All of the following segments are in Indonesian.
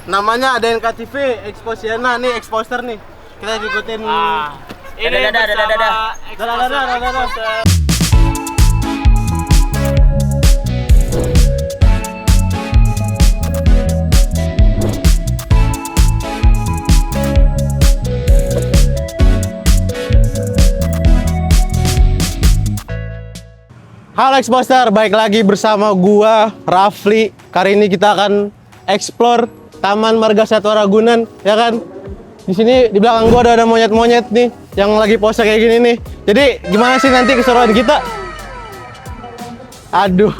Namanya ada NKTV, Exposiana nih, exposer nih. Kita ikutin. Ini Dadah. Halo Exposter, baik lagi bersama gua Rafli. Kali ini kita akan explore Taman Marga Satwa Ragunan, ya kan? Di sini di belakang gua ada monyet-monyet nih yang lagi pose kayak gini nih. Jadi gimana sih nanti keseruan kita? Aduh.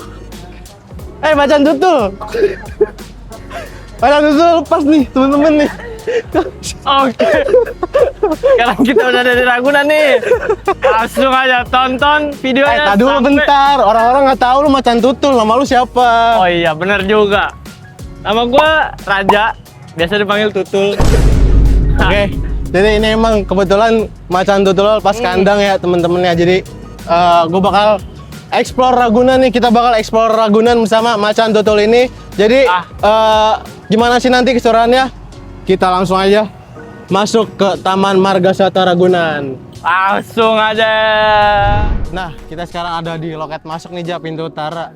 Macan tutul. Macan tutul lepas nih, temen-temen nih. Oke. Sekarang kita udah ada di Ragunan nih. Langsung aja tonton videonya. Tadi dulu bentar, orang-orang nggak tahu lu macan tutul, nama lu siapa? Oh iya, bener juga. Nama gua Raja, biasa dipanggil Tutul. Oke, jadi ini emang kebetulan macan tutul pas kandang ya temen-temennya. Jadi gue bakal explore Ragunan nih, kita bakal explore Ragunan bersama macan tutul ini. Jadi gimana sih nanti keseruannya? Kita langsung aja masuk ke Taman Marga Satwa Ragunan. Langsung aja. Nah, kita sekarang ada di loket masuk nih, pintu utara.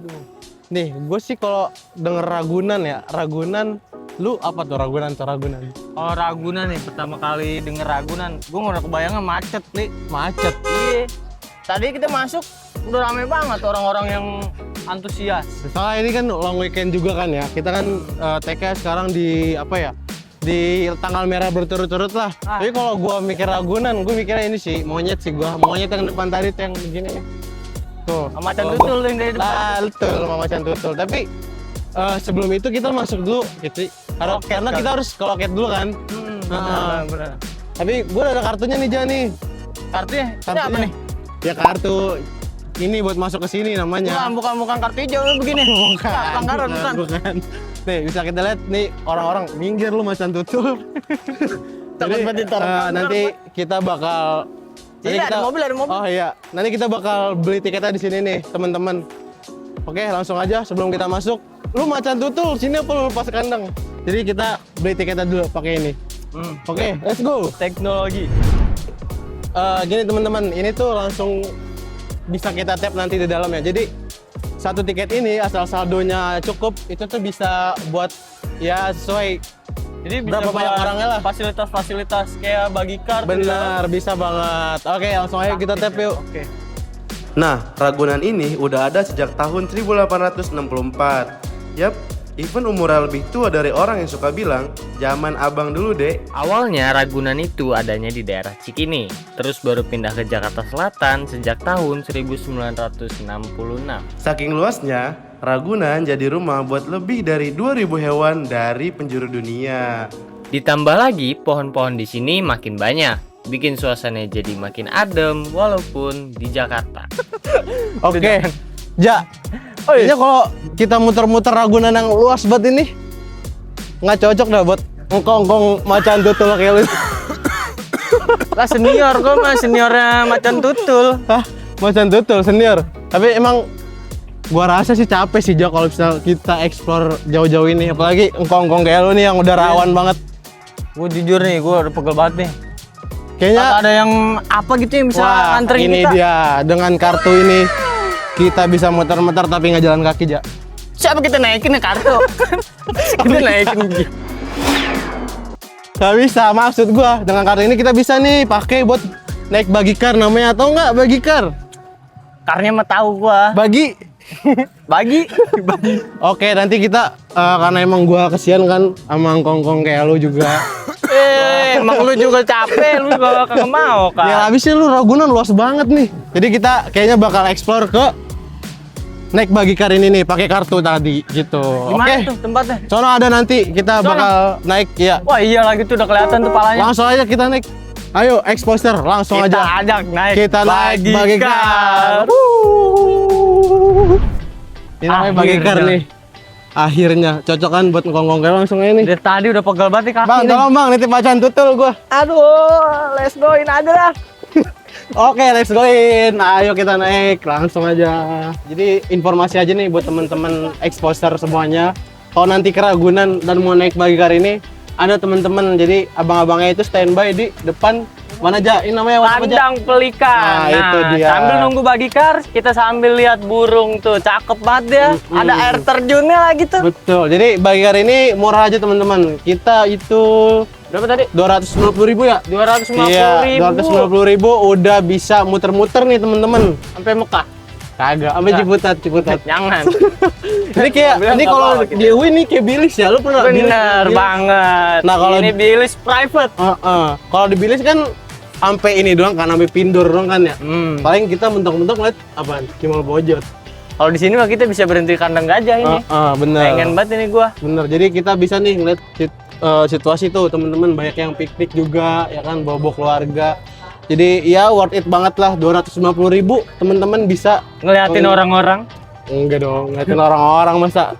Nih, gue sih kalau denger Ragunan ya, Ragunan, lu apa tuh Ragunan atau Ragunan? Oh, Ragunan nih, pertama kali denger Ragunan, gue udah kebayangnya macet nih. Macet. Iya. Tadi kita masuk udah rame banget orang-orang yang antusias. Soalnya ini kan long weekend juga kan ya. Kita kan take-nya sekarang di apa ya? Di tanggal merah berturut-turut lah. Tapi kalau gua mikir Ragunan, gua mikirnya ini sih monyet sih gua. Monyet yang depan tadi tuh yang begini ya. Tuh, Macan tutul yang dari depan. Betul, sama macan tutul. Tapi sebelum itu kita masuk dulu gitu. Karena kita harus ke loket dulu kan. Benar. Tapi gua ada kartunya nih, Jani. Kartunya? Ini apa nih? Ya kartu ini buat masuk ke sini namanya. Bukan kartu hijau begini. Pelanggaran bukan. Nih bisa kita lihat nih orang-orang minggir lu macan tutul. Jadi nanti kita bakal ada mobil. Oh iya, nanti kita bakal beli tiketnya di sini nih, teman-teman. Oke, langsung aja sebelum kita masuk. Lu macan tutul, sini apa lu lepas kandang? Jadi kita beli tiketnya dulu pakai ini. Oke, let's go. Teknologi. Gini teman-teman, ini tuh langsung bisa kita tap nanti di dalam ya. Jadi satu tiket ini asal saldonya cukup itu tuh bisa buat ya sesuai. Jadi bisa berapa banyak orangnya lah. Fasilitas-fasilitas kayak bagi kartu. Benar, bisa banget. Oke, langsung aja kita tap yuk. Oke. Nah, Ragunan ini udah ada sejak tahun 1864. Yap, even umurnya lebih tua dari orang yang suka bilang, zaman abang dulu deh. Awalnya Ragunan itu adanya di daerah Cikini, terus baru pindah ke Jakarta Selatan sejak tahun 1966. Saking luasnya, Ragunan jadi rumah buat lebih dari 2000 hewan dari penjuru dunia. Ditambah lagi pohon-pohon di sini makin banyak, bikin suasananya jadi makin adem walaupun di Jakarta. Oke. Ja. Oh iya, kalau kita muter-muter Ragunan yang luas banget ini nggak cocok dah buat ngkong-ngkong macan tutul kayak lu. Lah senior, gue mah seniornya macan tutul. Hah? Macan tutul senior. Tapi emang gua rasa sih capek sih Jo kalau misal kita explore jauh-jauh ini, apalagi ngkong-ngkong kayak lu nih yang udah rawan banget. Gue jujur nih, gue udah pegel banget nih. Kayaknya ada yang apa gitu yang bisa nganterin ini kita. Dia dengan kartu ini kita bisa muter-muter tapi nggak jalan kaki, Ja. Siapa kita naikin ya kartu? Kita naikin. Gak bisa, maksud gua dengan kartu ini kita bisa nih pakai buat naik bagikar namanya, atau enggak bagikar? Karnya mah tahu gua. Bagi. Oke, nanti kita karena emang gua kesian kan sama ngkong-ngkong kayak lu juga. Emang lu juga capek, lu juga kagak mau kan? Ya habisnya lu Ragunan luas banget nih. Jadi kita kayaknya bakal explore ke naik bagikar ini nih, pakai kartu tadi gitu. Gimana tuh tempatnya? Sono ada nanti kita bakal naik ya. Wah iya lagi tuh udah kelihatan tuh palanya. Langsung aja kita naik. Ayo exposer, langsung Kita aja. ajak naik. Kita naik bagikar. Ini namanya bagikar nih. Akhirnya cocok kan buat ngkong-ngkong kayak langsung aja nih. Dari tadi udah pegel banget nih kaki Bang, nih. tolong bang, nitip macan tutul gua. Aduh, let's go in aja dah. Oke, let's go in. Ayo kita naik langsung aja. Jadi informasi aja nih buat teman-teman exposer semuanya. Kalau nanti ke Ragunan dan mau naik Bagicar ini, ada teman-teman. Jadi abang-abangnya itu standby di depan mana aja? Ini namanya apa aja? Kandang Pelikan. Nah, itu dia. Sambil nunggu Bagicar, kita sambil lihat burung tuh. Cakep banget ya. Ada air terjunnya lagi tuh. Betul. Jadi Bagicar ini murah aja teman-teman. Kita itu Berapa tadi? 250.000 ya? 250.000. Iya, 250.000 udah bisa muter-muter nih teman-teman. Sampai Mekah. Kagak, sampai Ciputat. Jangan. Ini kayak Bilang ini nggak kalau apa-apa, di UI nih kayak bilis ya, lu pernah Bener banget. Nah, kalau ini bilis private. Kalau di bilis kan sampai ini doang kan, sampai pindur doang kan ya. Paling kita mentok-mentok ngeliat apaan? Kimal bojot. Kalau di sini mah kita bisa berhenti kandang gajah ini. Bener. Pengen banget ini gua. Bener. Jadi kita bisa nih ngeliat situasi tuh teman-teman, banyak yang piknik juga ya kan, bawa keluarga. Jadi ya worth it banget lah, 250.000 teman-teman bisa Ngeliatin orang-orang. Enggak dong, ngeliatin orang-orang masa.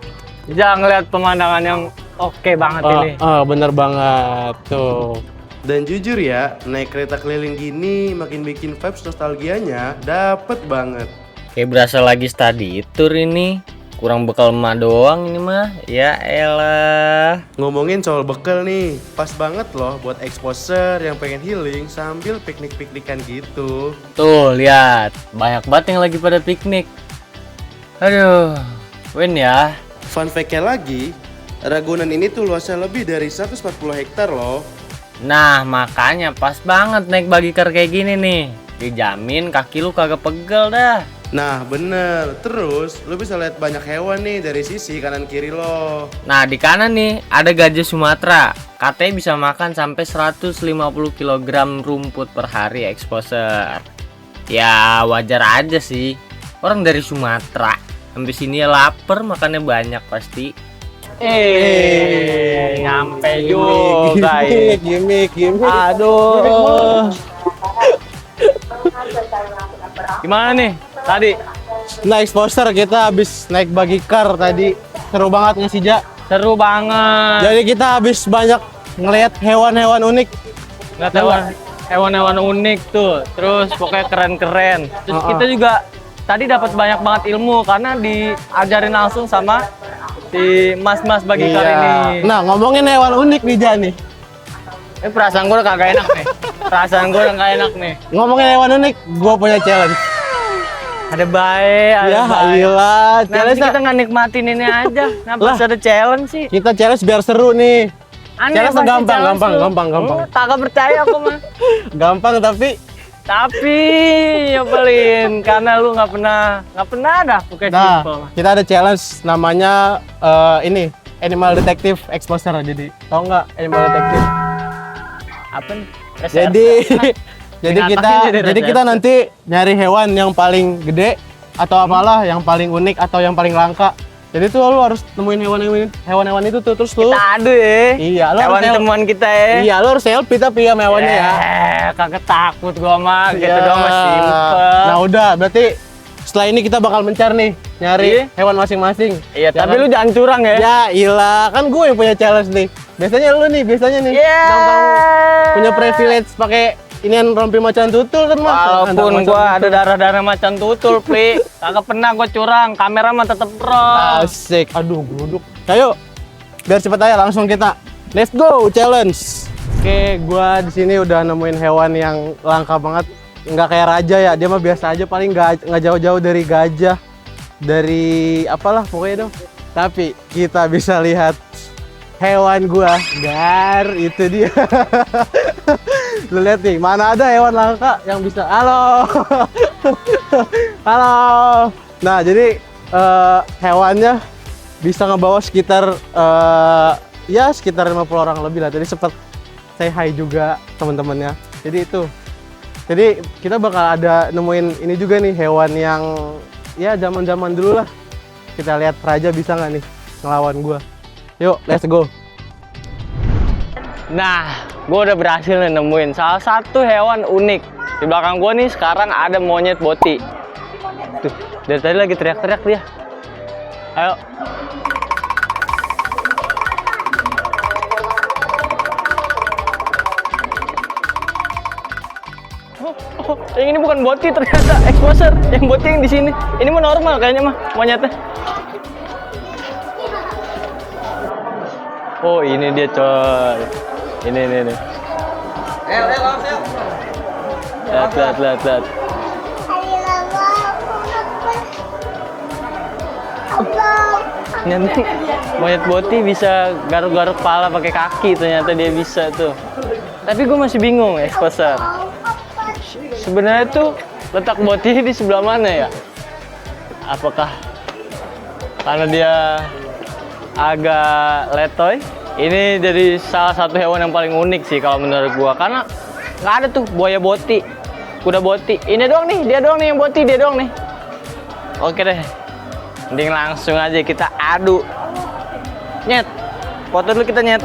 Jangan ngeliat pemandangan yang oke banget ini. Bener banget tuh. Dan jujur ya, naik kereta keliling gini makin bikin vibes nostalgianya dapet banget. Kayak berasa lagi study tour ini. Kurang bekal emak doang ini mah. Ya elah. Ngomongin soal bekal nih, pas banget loh buat exposer yang pengen healing sambil piknik-piknikan gitu. Tuh lihat, banyak banget yang lagi pada piknik. Aduh, win ya. Fun fact-nya lagi, Ragunan ini tuh luasnya lebih dari 140 hektar loh. Nah makanya pas banget naik Bagicar kayak gini nih. Dijamin kaki lu kagak pegel dah. Nah bener, terus lu bisa lihat banyak hewan nih dari sisi kanan kiri lo. Nah di kanan nih ada gajah Sumatera. Katanya bisa makan sampai 150 kg rumput per hari exposer. Ya wajar aja sih. Orang dari Sumatera sampai sini ya lapar, makannya banyak pasti. Nyampe juga ya. Gimik. Aduh. Gimana nih tadi? Nah, exposer kita habis naik Bagicar tadi. Seru banget nggak sih, Ja? Seru banget. Jadi kita habis banyak ngelihat hewan-hewan unik. Nggak tahu hewan-hewan unik tuh. Terus pokoknya keren-keren. Terus kita juga tadi dapat banyak banget ilmu karena diajarin langsung sama si mas-mas Bagicar ini. Nah, ngomongin hewan unik nih, Ja nih. Perasaan gue udah kagak enak nih. Perasaan gue udah nggak enak nih. Ngomongin hewan unik, gue punya challenge. Ada baik, ada Ya, baik. gila. Nanti Challenge kita nggak nikmatin ini aja. Kenapa Lah. harus ada challenge sih? kita challenge biar seru nih. Aneh Challenge pasti gampang, challenge gampang, lu. gampang, gampang. Kagak percaya aku mah. Gampang tapi Nyebelin karena lu nggak pernah ada pakai simple. kita ada challenge namanya ini Animal Detective Exposer. Jadi tau nggak Animal Detective? Apa nih? Jadi Ngatakin jadi kita reserve. nanti nyari hewan yang paling gede atau apalah yang paling unik atau yang paling langka. Jadi tuh lu harus nemuin hewan-hewan itu tuh, terus lu Kita adu ya. Iya, lu Hewan harus temuan kita ya. Iya, lu harus selfie tapi sama hewannya ya. Kagak takut gua mah, gitu Iya. doang mah simple. Nah, udah, berarti setelah ini kita bakal mencar nih, nyari Iya. hewan masing-masing. Iya, Ya tapi kan? lu jangan curang ya. Ya, ilah, kan gue yang punya challenge nih. Biasanya lu nih, nih. Iya. Gampang punya privilege pakai inian rompi macan tutul kan, Mas. Walaupun gua ada darah-darah macan tutul, Pli. Kagak pernah gua curang, kamera mah tetep pro. Asik. Aduh, geluduk. Ayo. Biar cepet aja langsung kita. Let's go, challenge. Oke, gua di sini udah nemuin hewan yang langka banget. Nggak kayak raja ya, dia mah biasa aja, paling nggak jauh-jauh dari gajah, dari apalah pokoknya dong. Tapi kita bisa lihat hewan gua, Gar, itu dia. Lu lihat nih, mana ada hewan langka yang bisa. Halo. Halo. Nah, jadi hewannya bisa ngebawa sekitar ya sekitar 50 orang lebih lah. Jadi sempat say hi juga teman-temannya. Jadi itu. Jadi kita bakal ada nemuin ini juga nih, hewan yang ya zaman-zaman dulu lah. Kita lihat raja bisa nggak nih ngelawan gua. Yuk, let's go. Nah, gua udah berhasil nih nemuin salah satu hewan unik. Di belakang gua nih sekarang ada monyet boti. Tuh, dari tadi lagi teriak-teriak dia. Ayo. Yang ini bukan boti ternyata, exposer. Yang boti yang di sini. Ini mah normal kayaknya mah monyetnya. Oh, ini dia coy. Ini. Lihat. Ternyata monyet boti bisa garuk-garuk kepala pakai kaki, ternyata dia bisa tuh. Tapi gue masih bingung exposer. Sebenarnya tuh letak boti di sebelah mana ya? Apakah karena dia agak letoy? Ini jadi salah satu hewan yang paling unik sih kalau menurut gua, karena nggak ada tuh buaya boti, kuda boti. Ini doang nih, dia doang nih yang boti, dia doang nih. Oke deh, mending langsung aja kita adu. Nyet, foto dulu kita nyet.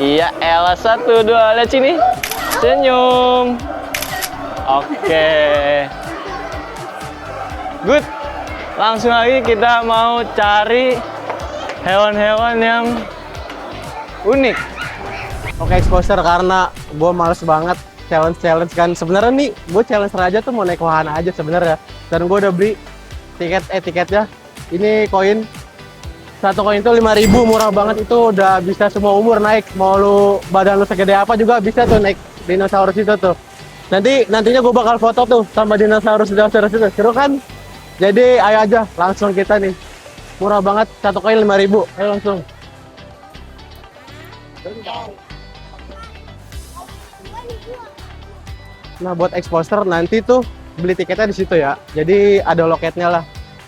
Iya, Ella 1, 2, lihat sini, senyum. Oke, good. Langsung lagi kita mau cari hewan-hewan yang unik. Oke, exposer, karena gue males banget challenge kan. Sebenarnya nih gue challenge aja tuh mau naik wahana aja sebenarnya. Dan gue udah beli tiketnya. Ini koin, satu koin tuh 5.000, murah banget. Itu udah bisa semua umur naik. Mau lu badan lu segede apa juga bisa tuh naik dinosaurus itu tuh. Nantinya gue bakal foto tuh sama dinosaurus itu. Seru kan? Jadi ayo aja langsung kita nih. Murah banget, satu koin 5.000. Ayo langsung. Nah, buat exposer nanti tuh beli tiketnya di situ ya. Jadi ada loketnya lah.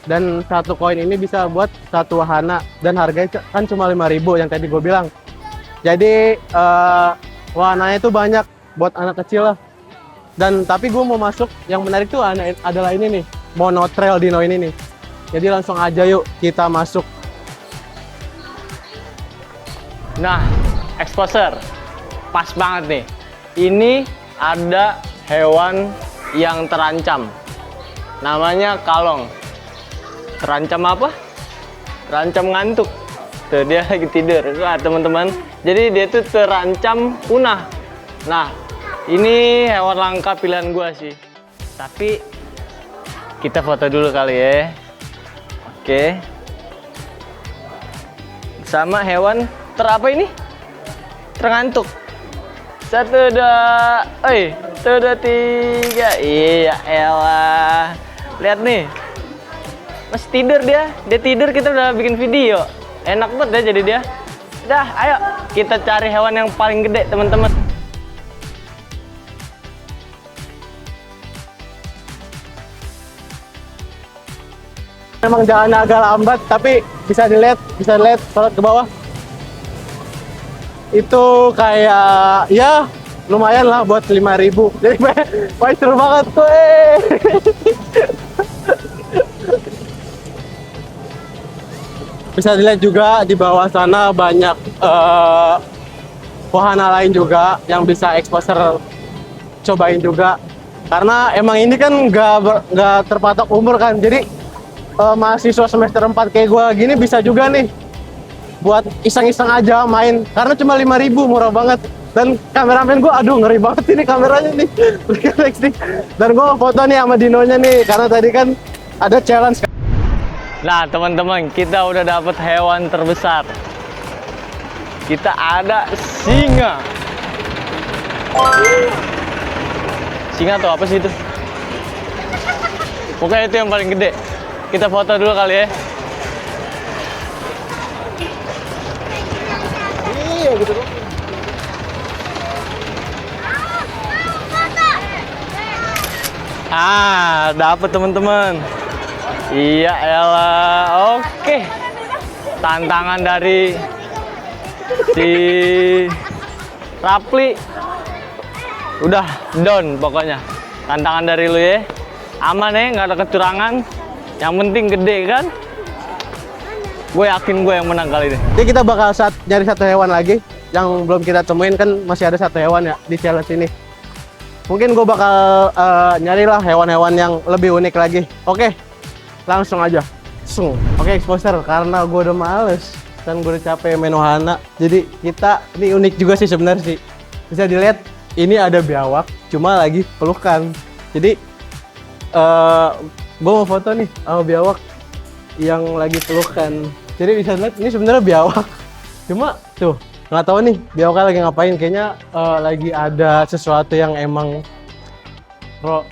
Dan satu koin ini bisa buat satu wahana dan harganya kan cuma 5.000 yang tadi gue bilang. Jadi wahananya itu banyak buat anak kecil lah. Dan tapi gue mau masuk, yang menarik tuh adalah ini nih, monotrail dino ini nih. Jadi langsung aja yuk kita masuk. Nah, exposer, pas banget nih. Ini ada hewan yang terancam. Namanya kalong. Terancam apa? Terancam ngantuk. Tuh, dia lagi tidur. Wah, teman-teman. Jadi dia tuh terancam punah. Nah, ini hewan langka pilihan gua sih. Tapi kita foto dulu kali ya. Oke. Sama hewan terapa ini? Terangantuk. 1, 2, 3. Iya elah. Lihat nih. Masih tidur dia. Dia tidur, kita udah bikin video. Enak banget deh jadi dia. Dah, ayo kita cari hewan yang paling gede, teman-teman. Memang jalannya agak lambat, tapi bisa dilihat kalau ke bawah. Itu kayak ya lumayan lah buat 5.000. Jadi wah, seru banget tuh. Bisa dilihat juga di bawah sana banyak wahana lain juga yang bisa exposer cobain juga. Karena emang ini kan nggak terpatok umur kan, jadi mahasiswa semester 4 kayak gue gini bisa juga nih buat iseng-iseng aja main, karena cuma 5.000, murah banget. Dan kameramen gue, aduh ngeri banget ini kameranya nih. Dan gue foto nih sama dinonya nih, karena tadi kan ada challenge. Nah teman-teman, kita udah dapet hewan terbesar. Kita ada singa. Singa tuh apa sih itu? Pokoknya itu yang paling gede. Kita foto dulu kali ya. Iya gitu dong. Dapet teman-teman. Iya elah. Oke. Tantangan dari si Rapli udah down pokoknya. Tantangan dari lu ya. Aman ya, nggak ada kecurangan. Yang penting gede kan? Gue yakin gue yang menang kali ini. Jadi kita bakal nyari satu hewan lagi yang belum kita temuin, kan masih ada satu hewan ya di challenge ini. Mungkin gue bakal nyarilah hewan-hewan yang lebih unik lagi. Oke, langsung aja. Oke, exposer, karena gue udah males dan gue udah capek main wahana. Jadi kita ini unik juga sih sebenarnya sih. bisa dilihat ini ada biawak, cuma lagi pelukan. Jadi gue mau foto nih sama biawak yang lagi pelukan. Jadi bisa lihat ini sebenarnya biawak. Cuma tuh nggak tahu nih biawaknya lagi ngapain. Kayaknya lagi ada sesuatu yang emang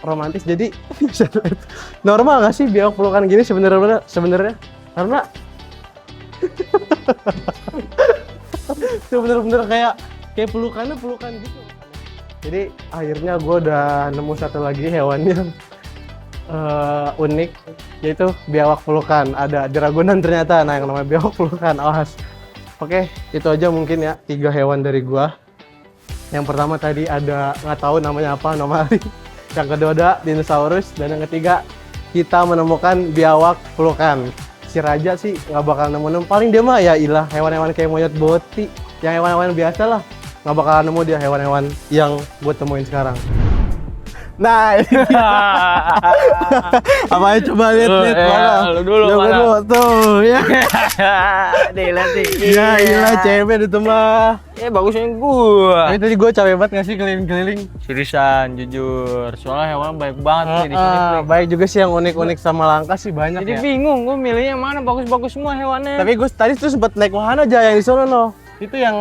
romantis. Jadi bisa lihat. Normal nggak sih biawak pelukan gini sebenarnya? Karena itu bener-bener kayak pelukan gitu. Jadi akhirnya gue udah nemu satu lagi hewan yang unik, yaitu biawak pelukan. Ada di Ragunan ternyata, nah yang namanya biawak pelukan, awas. Oke, itu aja mungkin ya 3 hewan dari gua. Yang pertama tadi ada nggak tahu namanya apa, anomali. Yang kedua ada dinosaurus, dan yang ketiga kita menemukan biawak pelukan. Si Raja sih nggak bakal nemu, paling dia mah ya ilah hewan-hewan kayak monyet boti, yang hewan-hewan biasa lah, nggak bakal nemu dia hewan-hewan yang gue temuin sekarang. Nah, ini dia. Apanya coba lihat mana? Lu dulu mana? Tuh ya. Lihat nih. Ya ilah cewek itu mah. Bagusnya gua. Tapi tadi gue capek banget nggak sih keliling-keliling. Seriusan, jujur. Soalnya hewan baik banget nih di sini. Baik juga sih yang unik-unik sama langka sih banyak. Jadi ya. bingung gua milihnya yang mana, bagus-bagus semua hewannya. Tapi gue tadi tuh sempat naik wahana aja yang di sono no. Itu yang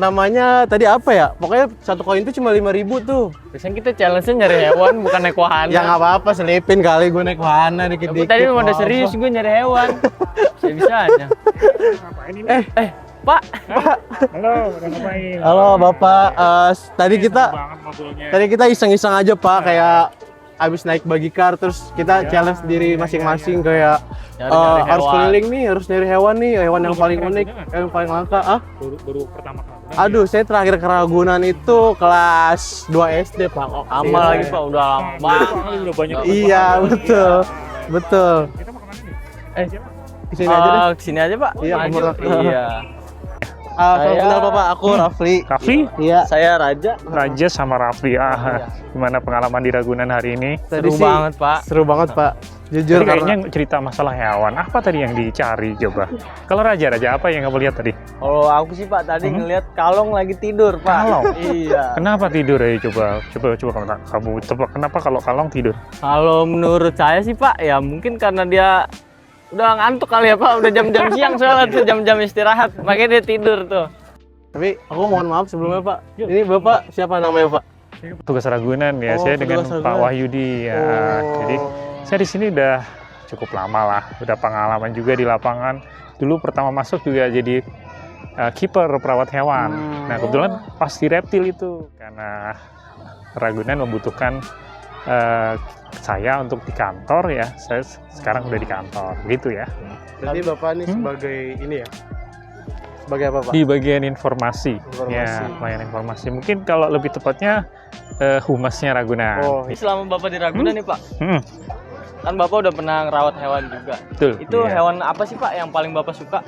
namanya tadi apa ya? Pokoknya satu koin itu cuma 5.000 tuh. Biasanya kita challenge-nya nyari hewan, bukan naik wahana. Ya nggak apa-apa, selipin kali gue naik wahana dikit-dikit. Tadi udah serius gue nyari hewan. Bisa aja. Pak. Halo, udah ngapain? Halo Bapak, tadi kita iseng-iseng aja Pak, kayak abis naik bagicar terus kita challenge diri masing-masing kayak Nyari harus hewan. keliling nih, harus nyari hewan nih, hewan yang paling unik, yang paling langka. Baru pertama kali. Aduh, saya terakhir ke Ragunan itu kelas 2 SD Pak. Lama lagi Pak, udah lama banget. Udah banyak. Iya betul. Kita mau kemana nih? Kesini aja deh. Kesini aja Pak. Iya, Maju. umur. Iya. Salam kenal Bapak, aku Rafli. Rafli, Iya. Saya Raja. Raja sama Rafli. Gimana pengalaman di Ragunan hari ini? Tadi Seru sih banget Pak. Seru banget Pak. Jujur Tadi kayaknya karena cerita masalah hewan. Apa tadi yang dicari coba? Kalau Raja apa yang kamu lihat tadi? Kalau aku sih Pak tadi ngelihat kalong lagi tidur Pak. Kalong? Iya. Kenapa tidur ya? Coba kamu tebak kenapa kalau kalong tidur? Kalau menurut saya sih Pak, ya mungkin karena dia udah ngantuk kali ya Pak. Udah jam-jam siang soalnya tuh jam-jam istirahat. Makanya dia tidur tuh. tapi aku mohon maaf sebelumnya Pak. Ini Bapak siapa namanya Pak? Tugas Ragunan ya, Oh, saya dengan petugas Pak Ragunan. Wahyudi ya. Oh. Jadi saya di sini udah cukup lama lah, udah pengalaman juga di lapangan. Dulu pertama masuk juga jadi kiper perawat hewan. Nah kebetulan pas di reptil itu karena Ragunan membutuhkan saya untuk di kantor ya. Saya sekarang udah di kantor gitu ya. Jadi Bapak ini sebagai ini ya? Sebagai apa Pak? Di bagian informasi. Informasi. Ya, bagian informasi. Mungkin kalau lebih tepatnya humasnya Ragunan. Oh, Selama Bapak di Ragunan nih Pak, Hmm, kan Bapak udah pernah ngerawat hewan juga. betul. Itu Iya. hewan apa sih Pak yang paling Bapak suka?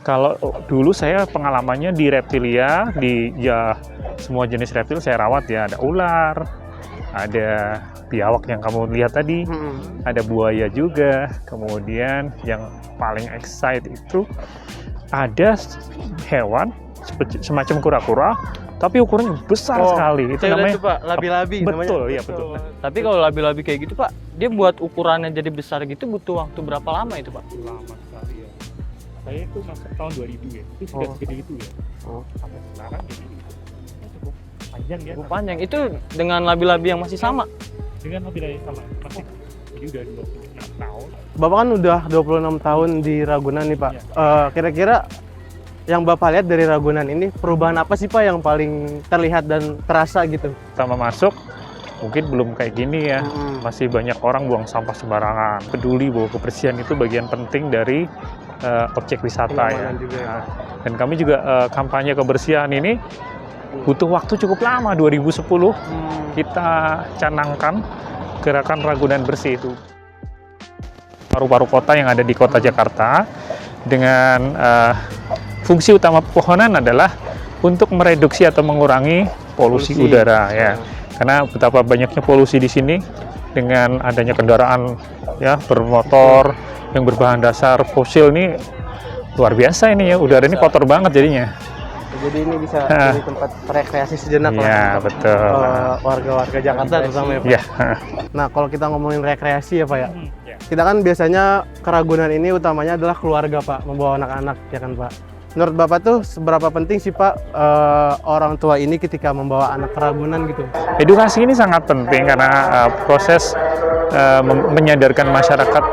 Kalau dulu saya pengalamannya di reptilia, di ya semua jenis reptil saya rawat ya. Ada ular, ada biawak yang kamu lihat tadi, ada buaya juga. Kemudian yang paling excite itu ada hewan semacam kura-kura, tapi ukurannya besar sekali. Itu saya lihat namanya tuh, Pak, labi-labi namanya. betul, iya betul. Tapi kalau labi-labi kayak gitu Pak, dia buat ukurannya jadi besar gitu butuh waktu berapa lama itu Pak? Lama sekali ya. Saya itu masuk tahun 2000 ya, itu sudah segede itu ya. Sampai sekarang jadi cukup panjang ya. Cukup panjang. Itu dengan labi-labi yang masih sama. Dengan lebih dari sama masih jadi udah 26 tahun. Bapak kan udah 26 tahun di Ragunan nih Pak. Kira-kira yang Bapak lihat dari Ragunan ini perubahan apa sih Pak yang paling terlihat dan terasa gitu? Pertama masuk mungkin belum kayak gini ya. Masih banyak orang buang sampah sembarangan. Peduli bahwa kebersihan itu bagian penting dari objek wisata ya. Kenyamanan juga ya, Pak. Dan kami juga kampanye kebersihan ini butuh waktu cukup lama. 2010 kita canangkan gerakan Ragunan Bersih itu. Paru-paru kota yang ada di kota Jakarta dengan fungsi utama pepohonan adalah untuk mereduksi atau mengurangi polusi udara ya. Karena betapa banyaknya polusi di sini dengan adanya kendaraan ya bermotor yang berbahan dasar fosil ini luar biasa ini ya. Udara ini kotor banget jadinya. Jadi ini bisa jadi tempat rekreasi sejenak Iya, lah untuk, betul. warga-warga Jakarta terutama ya Pak. Iya. Nah kalau kita ngomongin rekreasi ya Pak ya, Iya. kita kan biasanya ke Ragunan ini utamanya adalah keluarga Pak, membawa anak-anak ya kan Pak. Menurut Bapak tuh seberapa penting sih Pak orang tua ini ketika membawa anak ke Ragunan gitu? Edukasi ini sangat penting karena proses menyadarkan masyarakat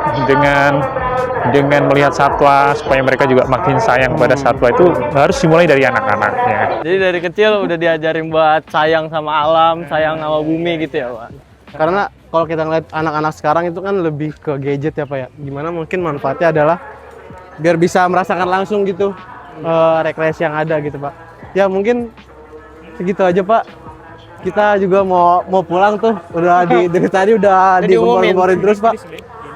dengan melihat satwa supaya mereka juga makin sayang kepada satwa itu harus dimulai dari anak-anaknya. Jadi dari kecil udah diajarin buat sayang sama alam, sayang sama bumi gitu ya Pak. Karena kalau kita ngeliat anak-anak sekarang itu kan lebih ke gadget ya Pak ya. Gimana mungkin manfaatnya adalah biar bisa merasakan langsung gitu rekreasi yang ada gitu Pak. Ya mungkin segitu aja Pak. Kita juga mau pulang tuh. Udah dari tadi udah digempor-gemporin terus Pak.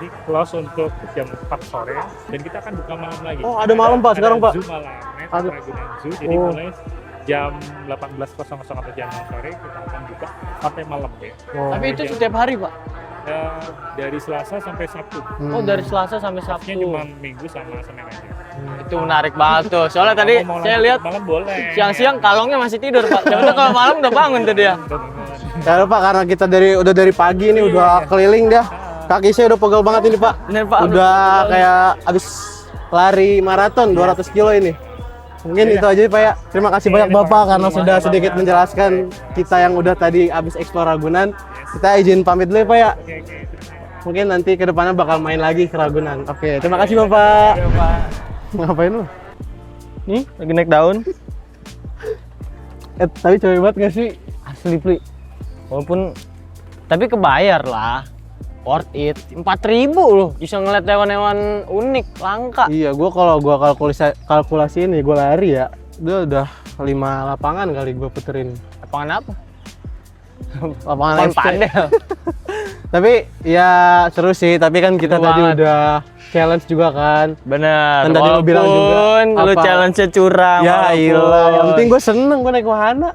Ini close untuk jam 4 sore dan kita akan buka malam lagi. Oh ada malam Pak sekarang Pak. Zoo malam, Aduh. Ragunan Zoo. Jadi Oh. mulai jam 18.00 atau jam 6 sore kita akan buka sampai malam ya. Oh. Tapi itu setiap hari Pak. Dari Selasa sampai Sabtu. Oh dari Selasa sampai Nya Sabtu. cuma Minggu sama Senin aja. Itu menarik banget tuh. Soalnya tadi Mau saya lanjut lihat malam boleh. siang-siang kalongnya masih tidur Pak. Coba kalau malam udah bangun tuh dia. Ya Pak karena kita udah dari pagi nih udah keliling dah. Kaki saya udah pegel banget ini Pak. Bener Pak. Udah kayak abis lari maraton 200 kilo ini. Mungkin itu aja Pak ya. Terima kasih banyak Bapak karena sudah sedikit menjelaskan kita yang udah tadi abis eksplor Ragunan. Kita izin pamit dulu ya Pak ya. Mungkin nanti ke depannya bakal main lagi ke Ragunan. Oke, terima kasih Bapak. Ngapain lu? Nih lagi naik daun. Tapi cewek banget gak sih? Asli Pli. Walaupun tapi kebayar lah. Worth it. 4.000 loh bisa ngeliat hewan-hewan unik, langka. Iya, gua kalkulasi ini gua lari ya. Dia udah 5 lapangan kali gua puterin. Lapangan apa? Lapangan Lapangan FC. padel. Tapi ya seru sih, tapi kan kita Seru tadi banget. udah challenge juga kan. Bener. Kan tadi lu bilang juga, Walaupun lu apa? challenge-nya curang. Ya walaupun. iyalah, yang penting gue seneng gue naik wahana.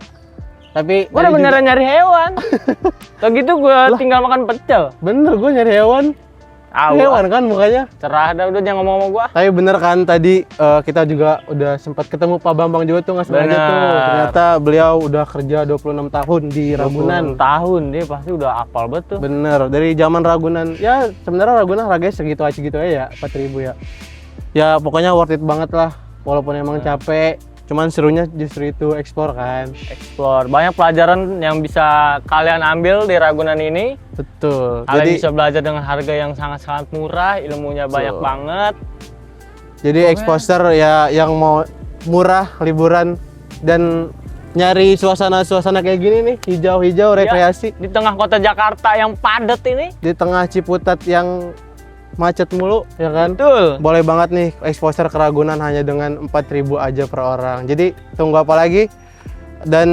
Tapi Gua udah tadi beneran nyari hewan. Tau gitu gua tinggal makan pecel. juga, bener gue nyari hewan. Hewan kan mukanya. Cerah dah udah jangan ngomong sama gua. Tapi bener kan tadi kita juga udah sempat ketemu Pak Bambang juga tuh nggak sengaja Bener. tuh. Ternyata beliau udah kerja 26 tahun di Ragunan. 26 tahun dia pasti udah hafal betul. Bener, dari zaman Ragunan. Ya sebenarnya Ragunan harganya segitu aja ya, 4.000 ya. Ya pokoknya worth it banget lah. Walaupun emang capek, cuman serunya justru itu eksplor kan. Explore. Banyak pelajaran yang bisa kalian ambil di Ragunan ini. Betul. Kalian Jadi bisa belajar dengan harga yang sangat-sangat murah, ilmunya banyak banget. jadi exposure ya yang mau murah liburan dan nyari suasana-suasana kayak gini nih, hijau-hijau rekreasi Di tengah kota Jakarta yang padat ini. di tengah Ciputat yang macet mulu ya kan. Betul. Boleh banget nih exposure ke Ragunan hanya dengan 4.000 aja per orang. Jadi tunggu apa lagi? Dan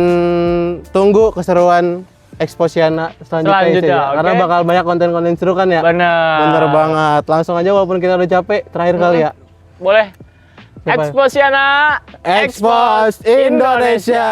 tunggu keseruan Exposiana selanjutnya Selanjutnya, ya. Karena oke. bakal banyak konten-konten seru kan ya. Bener. Bener banget. Langsung aja walaupun kita udah capek, terakhir kali ya. Boleh. Apa? Exposiana. Expos Indonesia.